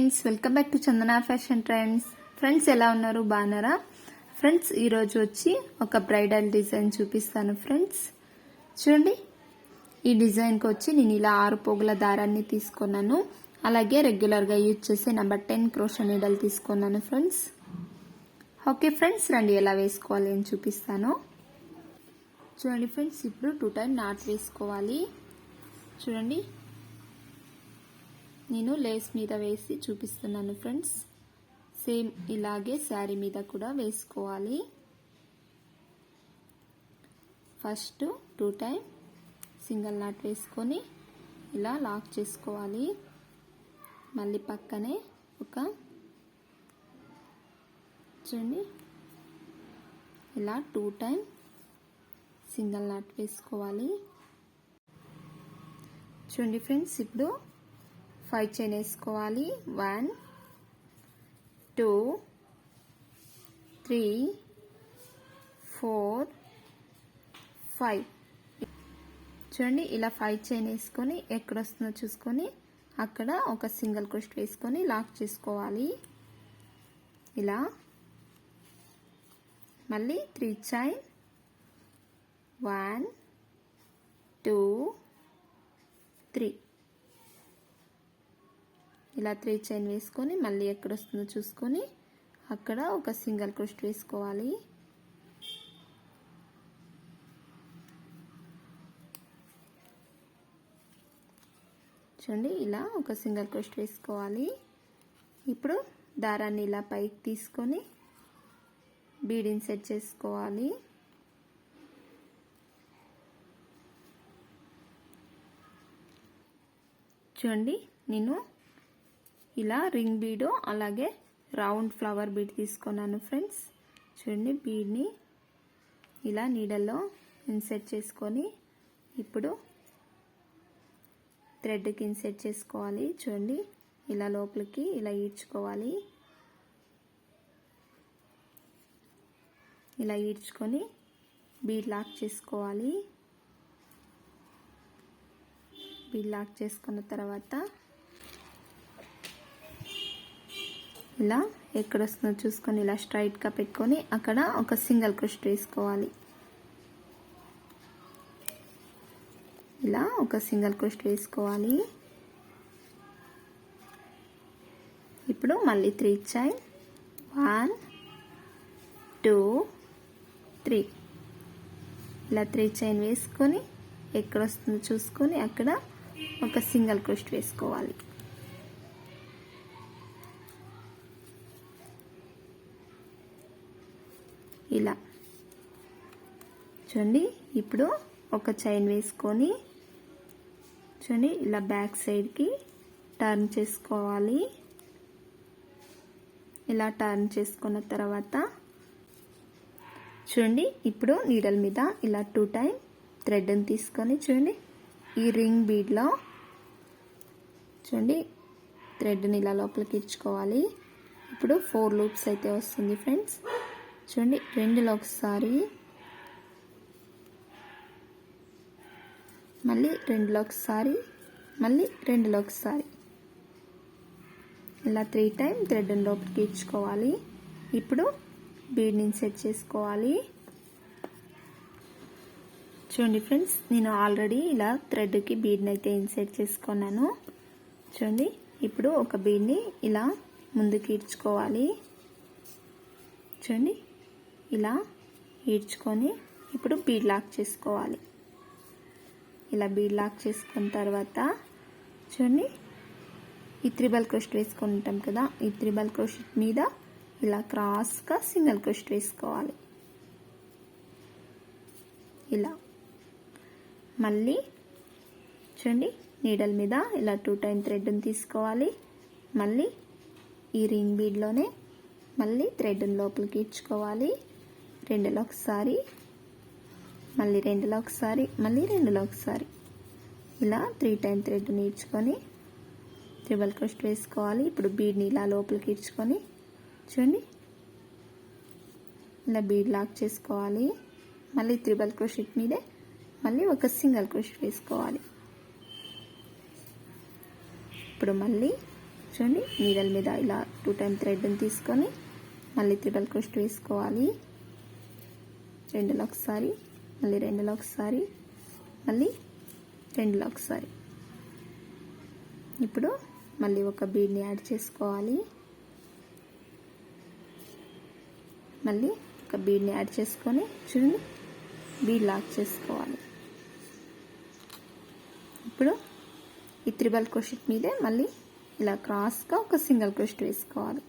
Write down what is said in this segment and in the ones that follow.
Friends, welcome back to Chandana fashion trends. Friends, ఎలా ఉన్నారు? బాగున్నారా? ఫ్రెండ్స్, ఈరోజు వచ్చి ఒక బ్రైడల్ డిజైన్ చూపిస్తాను. ఫ్రెండ్స్ చూడండి, ఈ డిజైన్కి వచ్చి నేను ఇలా 6 పోగుల దారాన్ని తీసుకున్నాను. అలాగే రెగ్యులర్గా యూజ్ చేసే నెంబర్ 10 క్రోషా నీడల్ తీసుకున్నాను. ఫ్రెండ్స్ ఓకే ఫ్రెండ్స్, రండి ఎలా వేసుకోవాలి అని చూపిస్తాను. చూడండి ఫ్రెండ్స్, ఇప్పుడు 2 టైమ్ నాట్ వేసుకోవాలి. చూడండి, నేను లేస్ మీద వేసి చూపిస్తున్నాను. ఫ్రెండ్స్ సేమ్ ఇలాగే శారీ మీద కూడా వేసుకోవాలి. ఫస్ట్ 2 టైమ్ సింగిల్ నాట్ వేసుకొని ఇలా లాక్ చేసుకోవాలి. మళ్ళీ పక్కనే చూడండి, ఇలా 2 టైమ్ సింగిల్ నాట్ వేసుకోవాలి. చూడండి ఫ్రెండ్స్, ఇప్పుడు 5 చైన్ వేసుకోవాలి. 1 2 3 4 5. చూడండి, ఇలా 5 చైన్ వేసుకొని ఎక్కడ వస్తుందో చూసుకొని అక్కడ ఒక సింగిల్ క్రోషెట్ వేసుకొని లాక్ చేసుకోవాలి. ఇలా మళ్ళీ 3 చైన్ 1 2 3. ఇలా 3 చైన్ వేసుకొని మళ్ళీ ఎక్కడ వస్తుందో చూసుకొని అక్కడ ఒక సింగిల్ క్రోషెట్ వేసుకోవాలి. చూడండి, ఇలా ఒక సింగిల్ క్రోషెట్ వేసుకోవాలి. ఇప్పుడు దారాన్ని ఇలా పైకి తీసుకొని బీడ్ ఇన్సెట్ చేసుకోవాలి. చూడండి, నేను ఇలా రింగ్ బీడ్ అలాగే రౌండ్ ఫ్లవర్ బీడ్ తీసుకున్నాను. ఫ్రెండ్స్ చూడండి, బీడ్ని ఇలా నీడల్లో ఇన్సెట్ చేసుకొని ఇప్పుడు థ్రెడ్కి ఇన్సెట్ చేసుకోవాలి. చూడండి, ఇలా లోపలికి ఇలా ఈడ్చుకోవాలి. ఇలా ఈడ్చుకొని బీడ్ లాక్ చేసుకోవాలి. బీడ్ లాక్ చేసుకున్న తర్వాత ఇలా ఎక్కడ వస్తుందో చూసుకొని ఇలా స్ట్రైట్గా పెట్టుకొని అక్కడ ఒక సింగిల్ క్రోషెట్ వేసుకోవాలి. ఇలా ఒక సింగిల్ క్రోషెట్ వేసుకోవాలి. ఇప్పుడు మళ్ళీ 3 చైన్ 1 2 3. ఇలా 3 చైన్ వేసుకొని ఎక్కడ వస్తుందో చూసుకొని అక్కడ ఒక సింగిల్ క్రోషెట్ వేసుకోవాలి. ఇలా చూడండి, ఇప్పుడు ఒక చైన్ వేసుకొని చూడండి ఇలా బ్యాక్ సైడ్కి టర్న్ చేసుకోవాలి. ఇలా టర్న్ చేసుకున్న తర్వాత చూడండి, ఇప్పుడు నీడల్ మీద ఇలా 2 టైమ్ థ్రెడ్ని తీసుకొని చూడండి ఈ రింగ్ బీడ్లో చూడండి థ్రెడ్ని ఇలా లోపలికి ఇచ్చుకోవాలి. ఇప్పుడు 4 లూప్స్ అయితే వస్తుంది. ఫ్రెండ్స్ చూడండి, 2లో ఒకసారి మళ్ళీ 2లో ఒకసారి మళ్ళీ 2లో ఒకసారి ఇలా 3 టైమ్ థ్రెడ్ని లోపలికి ఇచ్చుకోవాలి. ఇప్పుడు బీడ్ని ఇన్సెట్ చేసుకోవాలి. చూడండి ఫ్రెండ్స్, నేను ఆల్రెడీ ఇలా థ్రెడ్కి బీడ్ని అయితే ఇన్సెట్ చేసుకున్నాను. చూడండి, ఇప్పుడు ఒక బీడ్ని ఇలా ముందుకు ఈడ్చుకోవాలి. చూడండి, ఇలా ఈడ్చుకొని ఇప్పుడు బీడ్ లాక్ చేసుకోవాలి. ఇలా బీడ్ లాక్ చేసుకున్న తర్వాత చూడండి, ఈ 3 క్రోషెట్ వేసుకొని ఉంటాం కదా, ఈ 3 క్రోషెట్ మీద ఇలా క్రాస్గా సింగిల్ క్రోషెట్ వేసుకోవాలి. ఇలా మళ్ళీ చూడండి నీడల్ మీద ఇలా 2 టైమ్ థ్రెడ్ని తీసుకోవాలి. మళ్ళీ ఈ రింగ్ బీడ్లోనే మళ్ళీ థ్రెడ్ని లోపలికి ఇచ్చుకోవాలి. 2లో ఒకసారి మళ్ళీ 2లో ఒకసారి మళ్ళీ 2లో ఒకసారి ఇలా 3 టైమ్ థ్రెడ్ని ఇచ్చుకొని 3 క్రోషెట్ వేసుకోవాలి. ఇప్పుడు బీడ్ని ఇలా లోపలికి ఇచ్చుకొని చూడండి ఇలా బీడ్ లాక్ చేసుకోవాలి. మళ్ళీ 3 క్రోషెట్ మీదే మళ్ళీ ఒక సింగిల్ క్రోషెట్ వేసుకోవాలి. ఇప్పుడు మళ్ళీ చూడండి నీడల్ మీద ఇలా 2 టైమ్ థ్రెడ్ని తీసుకొని మళ్ళీ త్రిబుల్ క్రోషెట్ వేసుకోవాలి. రెండులో ఒకసారి, మళ్ళీ రెండులో ఒకసారి, మళ్ళీ రెండులో ఒకసారి. ఇప్పుడు మళ్ళీ ఒక బీడ్ని యాడ్ చేసుకోవాలి. మళ్ళీ ఒక బీడ్ని యాడ్ చేసుకొని చూడండి బీడ్ లాక్ చేసుకోవాలి. ఇప్పుడు ఈ త్రిబుల్ క్రోషెట్ మీదే మళ్ళీ ఇలా క్రాస్గా ఒక సింగిల్ క్రోషెట్ వేసుకోవాలి.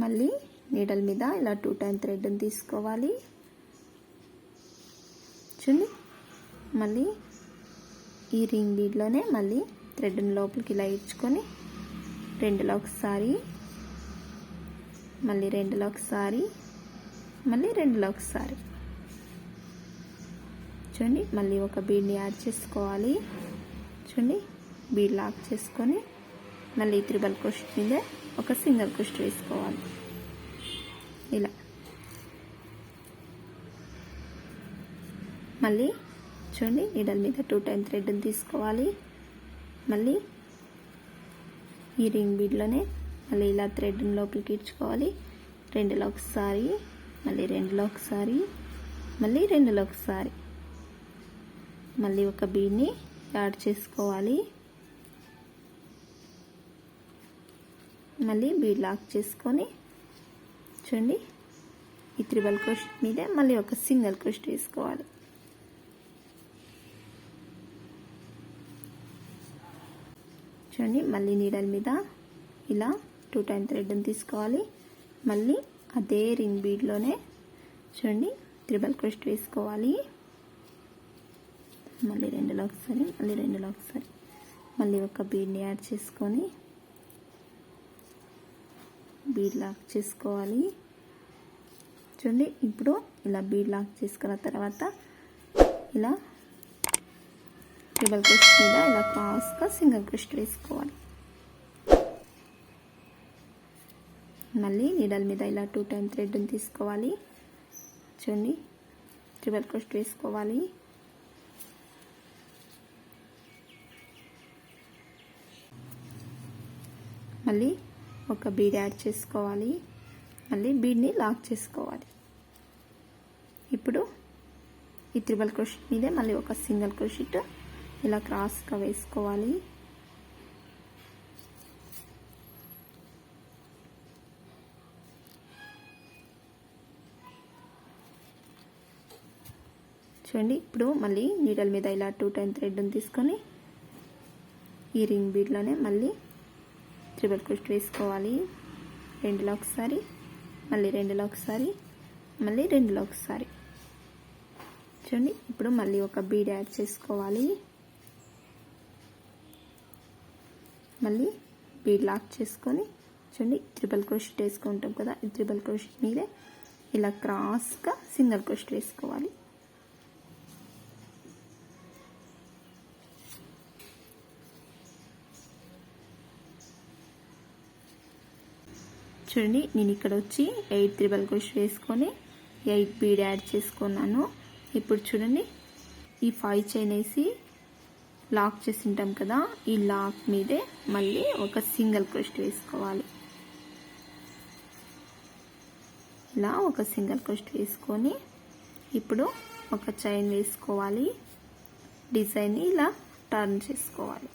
మళ్ళీ నీడల్ మీద ఇలా 2 టైమ్ థ్రెడ్ని తీసుకోవాలి. చూడండి మళ్ళీ ఈ రింగ్ బీడ్లోనే మళ్ళీ థ్రెడ్ని లోపలికి ఇలా ఇచ్చుకొని రెండులో ఒకసారి, మళ్ళీ రెండులో ఒకసారి, మళ్ళీ రెండులో ఒకసారి. చూడండి మళ్ళీ ఒక బీడ్ని యాడ్ చేసుకోవాలి. చూడండి బీడ్ లాక్ చేసుకొని మళ్ళీ త్రిబుల్ క్రోషెట్ మీద ఒక సింగిల్ క్రోషెట్ వేసుకోవాలి. ఇలా మళ్ళీ చూడండి నీడల్ మీద 2 టైమ్ థ్రెడ్ని తీసుకోవాలి. మళ్ళీ ఈ రింగ్ బీడ్లోనే మళ్ళీ ఇలా థ్రెడ్ని లోపలికి ఇచ్చుకోవాలి. రెండులో ఒకసారి, మళ్ళీ రెండులో ఒకసారి, మళ్ళీ రెండులో ఒకసారి. మళ్ళీ ఒక బీడ్ని యాడ్ చేసుకోవాలి. మళ్ళీ బీడ్ లాక్ చేసుకొని చూడండి ఈ త్రిబుల్ క్రోషెట్ మీదే మళ్ళీ ఒక సింగిల్ క్రోషెట్ వేసుకోవాలి. చూడండి మళ్ళీ నీడల్ మీద ఇలా 2 టైమ్ థ్రెడ్ని తీసుకోవాలి. మళ్ళీ అదే రింగ్ బీడ్లోనే చూడండి త్రిబుల్ క్రోషెట్ వేసుకోవాలి. మళ్ళీ రెండులో ఒకసారి, మళ్ళీ రెండులో ఒకసారి, మళ్ళీ ఒక బీడ్ని యాడ్ చేసుకొని బీడ్ లాక్ చేసుకోవాలి. చూడండి ఇప్పుడు ఇలా బీడ్ లాక్ చేసుకున్న తర్వాత ఇలా త్రిబుల్ క్రోషెట్ మీద ఇలా క్రాస్గా సింగిల్ క్రోషెట్ వేసుకోవాలి. మళ్ళీ నీడల్ మీద ఇలా 2 టైమ్ థ్రెడ్ని తీసుకోవాలి. చూడండి త్రిబుల్ క్రోషెట్ వేసుకోవాలి. మళ్ళీ ఒక బీడ్ యాడ్ చేసుకోవాలి. మళ్ళీ బీడ్ని లాక్ చేసుకోవాలి. ఇప్పుడు ఈ త్రిబుల్ క్రోషెట్ మీదే మళ్ళీ ఒక సింగిల్ క్రోషెట్ ఇలా క్రాస్గా వేసుకోవాలి. చూడండి ఇప్పుడు మళ్ళీ నీడల్ మీద ఇలా 2 టైమ్ థ్రెడ్ని తీసుకొని ఈ రింగ్ బీడ్లోనే మళ్ళీ త్రిబుల్ క్రోషెట్ వేసుకోవాలి. రెండులో ఒకసారి, మళ్ళీ రెండులో ఒకసారి, మళ్ళీ రెండులో ఒకసారి. చూడండి ఇప్పుడు మళ్ళీ ఒక బీడ్ యాడ్ చేసుకోవాలి. మళ్ళీ బీడ్ లాక్ చేసుకొని చూడండి త్రిబుల్ క్రోషెట్ వేసుకుంటాం కదా, ఈ త్రిబుల్ క్రోషెట్ మీదే ఇలా క్రాస్గా సింగిల్ క్రోషెట్ వేసుకోవాలి. చూడండి నేను ఇక్కడ వచ్చి 8 త్రిబుల్ క్రోషెట్ వేసుకొని 8 బీడ్ యాడ్ చేసుకున్నాను. ఇప్పుడు చూడండి ఈ 5 చైన్ వేసి లాక్ చేసి ఉంటాం కదా, ఈ లాక్ మీదే మళ్ళీ ఒక సింగిల్ క్రోషెట్ వేసుకోవాలి. ఇలా ఒక సింగిల్ క్రోషెట్ వేసుకొని ఇప్పుడు ఒక చైన్ వేసుకోవాలి. డిజైన్ని ఇలా టర్న్ చేసుకోవాలి.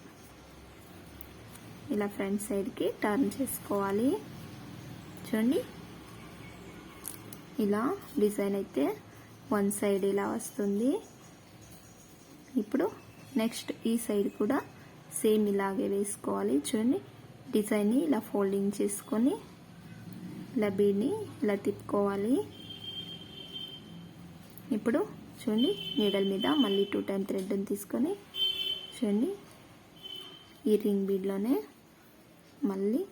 ఇలా ఫ్రంట్ సైడ్కి టర్న్ చేసుకోవాలి. చూడండి ఇలా డిజైన్ అయితే వన్ సైడ్ ఇలా వస్తుంది. ఇప్పుడు నెక్స్ట్ ఈ సైడ్ కూడా సేమ్ ఇలాగే వేసుకోవాలి. చూడండి డిజైన్ని ఇలా ఫోల్డింగ్ చేసుకొని ఇలా బీడ్ని ఇలా తిప్పుకోవాలి. ఇప్పుడు చూడండి నీడల్ మీద మళ్ళీ 2 టైమ్ థ్రెడ్ని తీసుకొని చూడండి ఈ రింగ్ బీడ్లోనే మళ్ళీ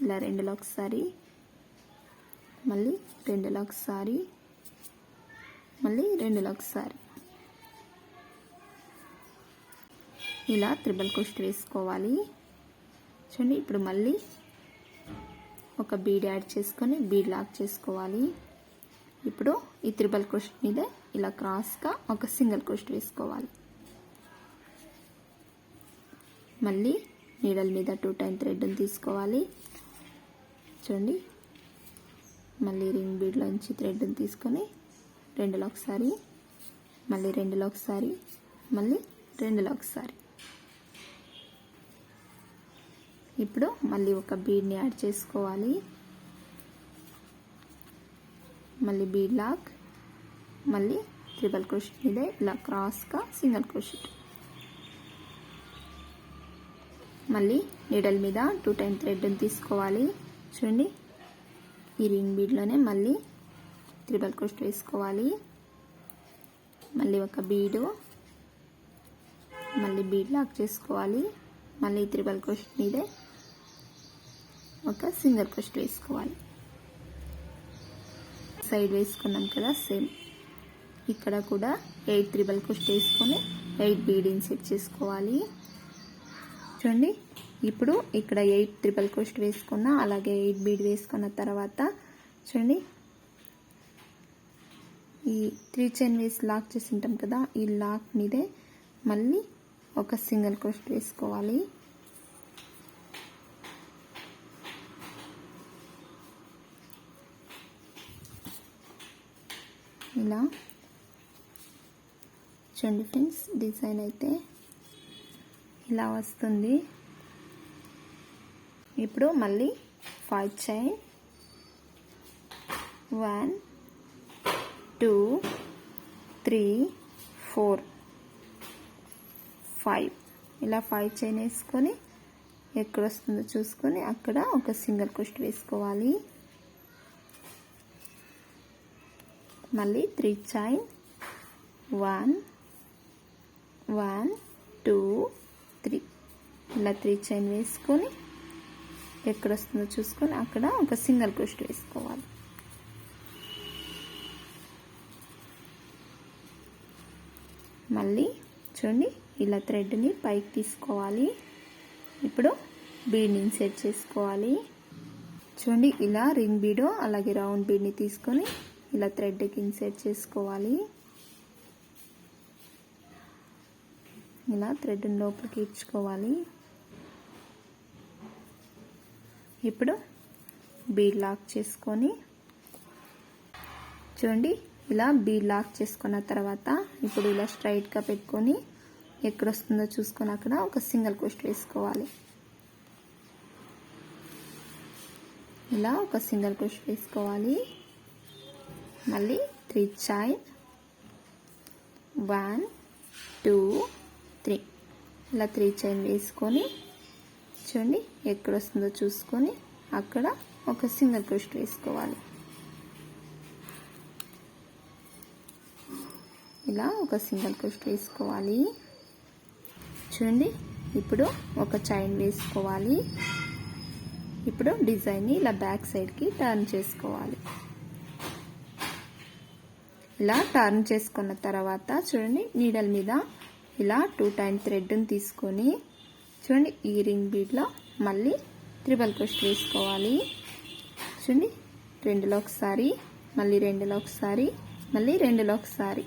ఇలా రెండులో ఒకసారి, మళ్ళీ రెండులో ఒకసారి, మళ్ళీ రెండులో ఒకసారి ఇలా త్రిబుల్ క్రోషెట్ వేసుకోవాలి. చూడండి ఇప్పుడు మళ్ళీ ఒక బీడ్ యాడ్ చేసుకొని బీడ్ లాక్ చేసుకోవాలి. ఇప్పుడు ఈ త్రిబుల్ క్రోషెట్ మీద ఇలా క్రాస్గా ఒక సింగిల్ క్రోషెట్ వేసుకోవాలి. మళ్ళీ నీడల మీద 2 టైమ్ థ్రెడ్ని తీసుకోవాలి. చూడండి, మళ్ళీ రింగ్ బీడ్లోంచి థ్రెడ్ని తీసుకొని రెండులో ఒకసారి, మళ్ళీ రెండులో ఒకసారి, మళ్ళీ రెండులో ఒకసారి. ఇప్పుడు మళ్ళీ ఒక బీడ్ని యాడ్ చేసుకోవాలి. మళ్ళీ బీడ్ లాక్, మళ్ళీ ట్రిపుల్ క్రోషెట్ మీద ఇలా క్రాస్గా సింగిల్ క్రోషెట్. మళ్ళీ నీడల్ మీద 2 టైమ్ థ్రెడ్ని తీసుకోవాలి. చూడండి, ఈ రింగ్ బీడ్లోనే మళ్ళీ ట్రిపుల్ క్రోషెట్ వేసుకోవాలి. మళ్ళీ ఒక బీడు, మళ్ళీ బీడ్ లాక్ చేసుకోవాలి. మళ్ళీ ట్రిపుల్ క్రోషెట్ మీదే ఒక సింగిల్ క్రోషెట్ వేసుకోవాలి. సైడ్ వేసుకున్నాం కదా, సేమ్ ఇక్కడ కూడా 8 ట్రిపుల్ క్రోషెట్ వేసుకొని 8 బీడ్ ఇన్సెట్ చేసుకోవాలి. చూడండి, ఇప్పుడు ఇక్కడ 8 ట్రిపుల్ క్రోషెట్ వేసుకున్నా, అలాగే 8 బీడ్ వేసుకున్న తర్వాత చూడండి, ఈ 3 చైన్ వేసి లాక్ చేసి ఉంటాం కదా, ఈ లాక్ మీదే మళ్ళీ ఒక సింగిల్ క్రోషెట్ వేసుకోవాలి. ఇలా చూడండి ఫ్రెండ్స్, డిజైన్ అయితే ఇలా వస్తుంది. ఇప్పుడు మళ్ళీ 5 చైన్ 1 2 3 4 5 ఇలా 5 చైన్ వేసుకొని ఎక్కడ వస్తుందో చూసుకొని అక్కడ ఒక సింగిల్ క్రోషెట్ వేసుకోవాలి. మళ్ళీ 3 చైన్ 1 1 2 3 ఇలా 3 చైన్ వేసుకొని ఎక్కడ వస్తుందో చూసుకొని అక్కడ ఒక సింగిల్ క్రోషెట్ వేసుకోవాలి. మళ్ళీ చూడండి, ఇలా థ్రెడ్ని పైకి తీసుకోవాలి. ఇప్పుడు బీడ్ని ఇన్సెట్ చేసుకోవాలి. చూడండి, ఇలా రింగ్ బీడ్ అలాగే రౌండ్ బీడ్ని తీసుకొని ఇలా థ్రెడ్కి ఇన్సెట్ చేసుకోవాలి. ఇలా థ్రెడ్ని లోపలికి ఇచ్చుకోవాలి. ఇప్పుడు బీడ్ లాక్ చేసుకొని చూడండి, ఇలా బీడ్ లాక్ చేసుకున్న తర్వాత ఇప్పుడు ఇలా స్ట్రైట్గా పెట్టుకొని ఎక్కడ వస్తుందో చూసుకొని అక్కడ ఒక సింగిల్ క్రోషెట్ వేసుకోవాలి. ఇలా ఒక సింగిల్ క్రోషెట్ వేసుకోవాలి. మళ్ళీ 3 చైన్ 1 2 3 ఇలా 3 చైన్ వేసుకొని చూడండి, ఎక్కడ వస్తుందో చూసుకొని అక్కడ ఒక సింగిల్ క్రోషెట్ వేసుకోవాలి. ఇలా ఒక సింగిల్ క్రోషెట్ వేసుకోవాలి. చూడండి, ఇప్పుడు ఒక చైన్ వేసుకోవాలి. ఇప్పుడు డిజైన్ని ఇలా బ్యాక్ సైడ్కి టర్న్ చేసుకోవాలి. ఇలా టర్న్ చేసుకున్న తర్వాత చూడండి, నీడల్ మీద ఇలా 2 టైమ్ థ్రెడ్ని తీసుకొని చూడండి, ఈ రింగ్ బీడ్లో మళ్ళీ ట్రిపుల్ క్రోషెట్ వేసుకోవాలి. చూడండి, రెండులో ఒకసారి, మళ్ళీ రెండులో ఒకసారి, మళ్ళీ రెండులో ఒకసారి,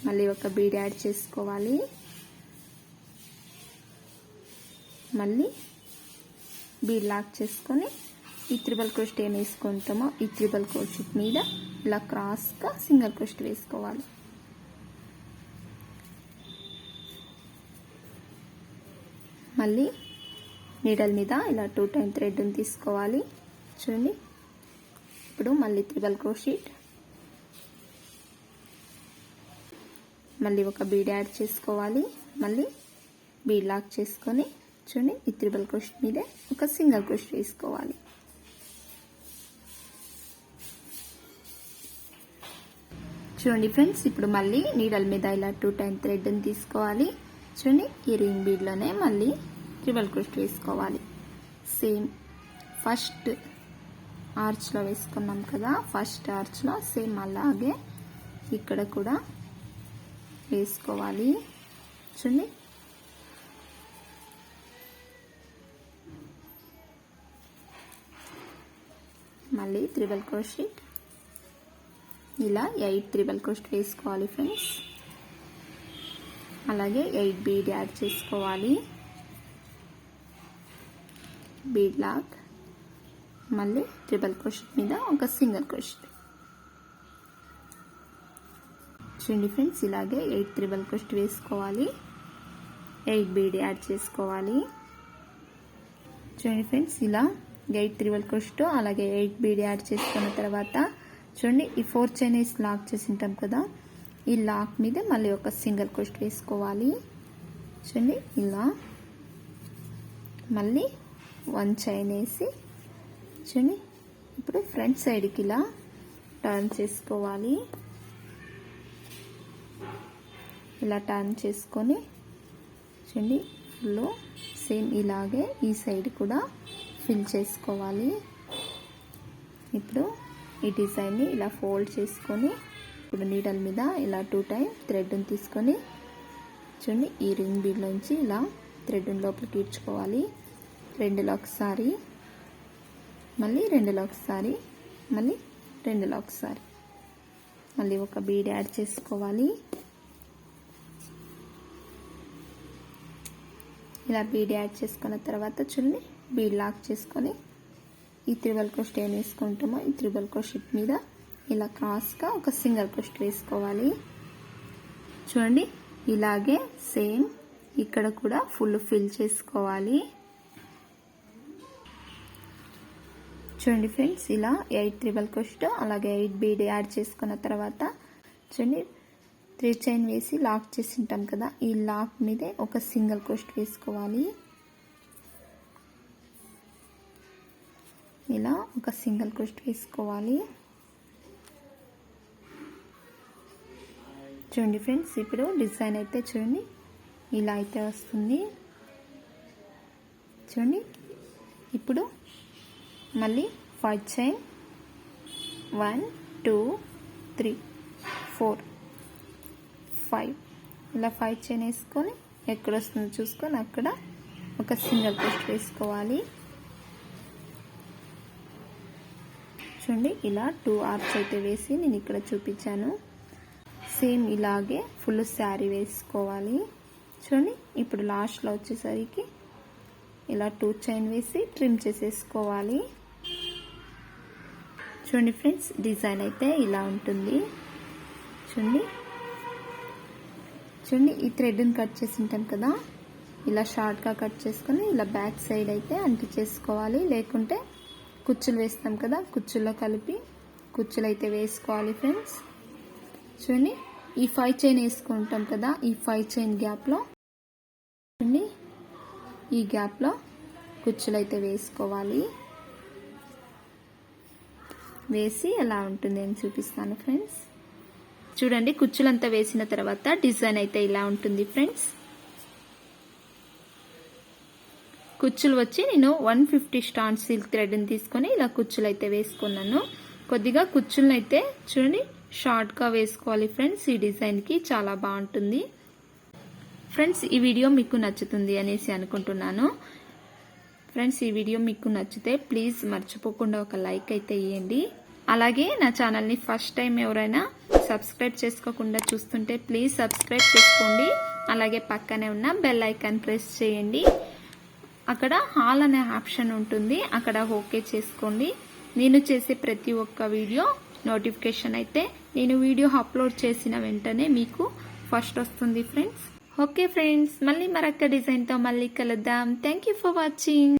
మళ్ళీ ఒక బీడ్ యాడ్ చేసుకోవాలి. మళ్ళీ బీడ్ లాక్ చేసుకొని ఈ ట్రిపుల్ క్రోషెట్ ఏం వేసుకుంటామో ఈ ట్రిపుల్ క్రోషెట్ మీద ఇలా క్రాస్గా సింగిల్ క్రోషెట్ వేసుకోవాలి. మళ్ళీ నీడల్ మీద ఇలా 2 టైమ్ థ్రెడ్ని తీసుకోవాలి. చూడండి, ఇప్పుడు మళ్ళీ ట్రిపుల్ క్రోషెట్, మళ్ళీ ఒక బీడ్ యాడ్ చేసుకోవాలి. మళ్ళీ బీడ్ లాక్ చేసుకొని చూడండి, ఈ ట్రిపుల్ క్రోషెట్ మీదే ఒక సింగిల్ క్రోషెట్ వేసుకోవాలి. చూడండి ఫ్రెండ్స్, ఇప్పుడు మళ్ళీ నీడల్ మీద ఇలా 2 టైమ్ థ్రెడ్ని తీసుకోవాలి. చూడండి, ఈ రింగ్ బీడ్లోనే మళ్ళీ ట్రిపుల్ క్రోషెట్ వేసుకోవాలి. సేమ్ ఫస్ట్ ఆర్చ్లో వేసుకున్నాం కదా, ఫస్ట్ ఆర్చ్లో సేమ్ అలాగే ఇక్కడ కూడా వేసుకోవాలి. చూడండి, మళ్ళీ ట్రిపుల్ క్రోషెట్, ఇలా 8 ట్రిపుల్ క్రోషెట్ వేసుకోవాలి ఫ్రెండ్స్. అలాగే 8 బీడ్ యాడ్ చేసుకోవాలి. బీడ్ లాక్, మళ్ళీ ట్రిపుల్ క్రోషెట్ మీద ఒక సింగిల్ క్రోషెట్. చూడండి ఫ్రెండ్స్, ఇలాగే 8 ట్రిపుల్ క్రోషెట్ వేసుకోవాలి. 8 బీడ్ యాడ్ చేసుకోవాలి. చూడండి ఫ్రెండ్స్, ఇలా 8 ట్రిపుల్ క్రోషెట్ అలాగే 8 బీడ్ యాడ్ చేసుకున్న తర్వాత చూడండి, ఈ 4 చైన్ వేసి లాక్ చేసి ఉంటాం కదా, ఈ లాక్ మీద మళ్ళీ ఒక సింగిల్ క్రోషెట్ వేసుకోవాలి. చూడండి, ఇలా మళ్ళీ 1 చైన్ వేసి చూడండి, ఇప్పుడు ఫ్రంట్ సైడ్కి ఇలా టర్న్ చేసుకోవాలి. ఇలా టర్న్ చేసుకొని చూడండి, ఫుల్ సేమ్ ఇలాగే ఈ సైడ్ కూడా ఫిల్ చేసుకోవాలి. ఇప్పుడు ఈ డిజైన్ని ఇలా ఫోల్డ్ చేసుకొని ఇప్పుడు నీడల్ మీద ఇలా 2 టైమ్స్ థ్రెడ్ని తీసుకొని చూడండి, ఈ రింగ్ బీడ్లోంచి ఇలా థ్రెడ్ని లోపలికి ఈడ్చుకోవాలి. 2లో ఒకసారి, మళ్ళీ 2లో ఒకసారి, మళ్ళీ 2లో ఒకసారి, మళ్ళీ ఒక బీడ్ యాడ్ చేసుకోవాలి. ఇలా బీడ్ యాడ్ చేసుకున్న తర్వాత చూడండి, బీడ్ లాక్ చేసుకొని ఈ ట్రిపుల్ క్రోషెట్ ఏం వేసుకుంటామో ఈ ట్రిపుల్ క్రోషెట్ మీద ఇలా క్రాస్గా ఒక సింగిల్ క్రోషెట్ వేసుకోవాలి. చూడండి, ఇలాగే సేమ్ ఇక్కడ కూడా ఫుల్ ఫిల్ చేసుకోవాలి. చూడండి ఫ్రెండ్స్, ఇలా 8 ట్రిపుల్ క్రోషెట్ అలాగే 8 బీడ్ యాడ్ చేసుకున్న తర్వాత చూడండి, 3 చైన్ వేసి లాక్ చేసి ఉంటాం కదా, ఈ లాక్ మీదే ఒక సింగిల్ క్రోషెట్ వేసుకోవాలి. ఇలా ఒక సింగిల్ క్రోషెట్ వేసుకోవాలి. చూడండి ఫ్రెండ్స్, ఇప్పుడు డిజైన్ అయితే చూడండి ఇలా అయితే వస్తుంది. చూడండి, ఇప్పుడు మళ్ళీ 5 చైన్ 1 2 3 4 5 ఇలా 5 చైన్ వేసుకొని ఎక్కడ వస్తుందో చూసుకొని అక్కడ ఒక సింగిల్ క్రోషెట్ వేసుకోవాలి. చూడండి, ఇలా 2 ఆర్చ్ అయితే వేసి నేను ఇక్కడ చూపించాను. సేమ్ ఇలాగే ఫుల్ శారీ వేసుకోవాలి. చూడండి, ఇప్పుడు లాస్ట్లో వచ్చేసరికి ఇలా 2 చైన్ వేసి ట్రిమ్ చేసేసుకోవాలి. చూడండి ఫ్రెండ్స్, డిజైన్ అయితే ఇలా ఉంటుంది. చూడండి, ఈ థ్రెడ్ని కట్ చేసి ఉంటాం కదా, ఇలా షార్ట్గా కట్ చేసుకొని ఇలా బ్యాక్ సైడ్ అయితే అంటించేసుకోవాలి. లేకుంటే కుచ్చులు వేస్తాం కదా, కుచ్చుల్లో కలిపి కుచ్చులు అయితే వేసుకోవాలి ఫ్రెండ్స్. చూడండి, ఈ 5 చైన్ వేసుకుంటాం కదా, ఈ 5 చైన్ గ్యాప్లో చూడండి, ఈ గ్యాప్లో కుచ్చులు అయితే వేసుకోవాలి. వేసి ఎలా ఉంటుంది అని చూపిస్తాను ఫ్రెండ్స్. చూడండి, కుచ్చులంతా వేసిన తర్వాత డిజైన్ అయితే ఇలా ఉంటుంది ఫ్రెండ్స్. కుచ్చులు వచ్చి నేను 150 స్టాండ్ సిల్క్ థ్రెడ్ని తీసుకొని ఇలా కుచ్చులు అయితే వేసుకున్నాను. కొద్దిగా కుచ్చులను అయితే చూడండి షార్ట్గా వేసుకోవాలి ఫ్రెండ్స్. ఈ డిజైన్కి చాలా బాగుంటుంది ఫ్రెండ్స్. ఈ వీడియో మీకు నచ్చుతుంది అనేసి అనుకుంటున్నాను ఫ్రెండ్స్. ఈ వీడియో మీకు నచ్చితే ప్లీజ్ మర్చిపోకుండా ఒక లైక్ అయితే ఇవ్వండి. అలాగే నా ఛానల్ని ఫస్ట్ టైం ఎవరైనా సబ్స్క్రైబ్ చేసుకోకుండా చూస్తుంటే ప్లీజ్ సబ్స్క్రైబ్ చేసుకోండి. అలాగే పక్కనే ఉన్న బెల్ ఐకాన్ ప్రెస్ చేయండి. అక్కడ హాల్ అనే ఆప్షన్ ఉంటుంది, అక్కడ ఓకే చేసుకోండి. నేను చేసే ప్రతి ఒక్క వీడియో నోటిఫికేషన్ అయితే నేను వీడియో అప్లోడ్ చేసిన వెంటనే మీకు ఫస్ట్ వస్తుంది ఫ్రెండ్స్. ఓకే ఫ్రెండ్స్, మళ్ళీ మరొక డిజైన్తో మళ్ళీ కలుద్దాం. Thank you for watching.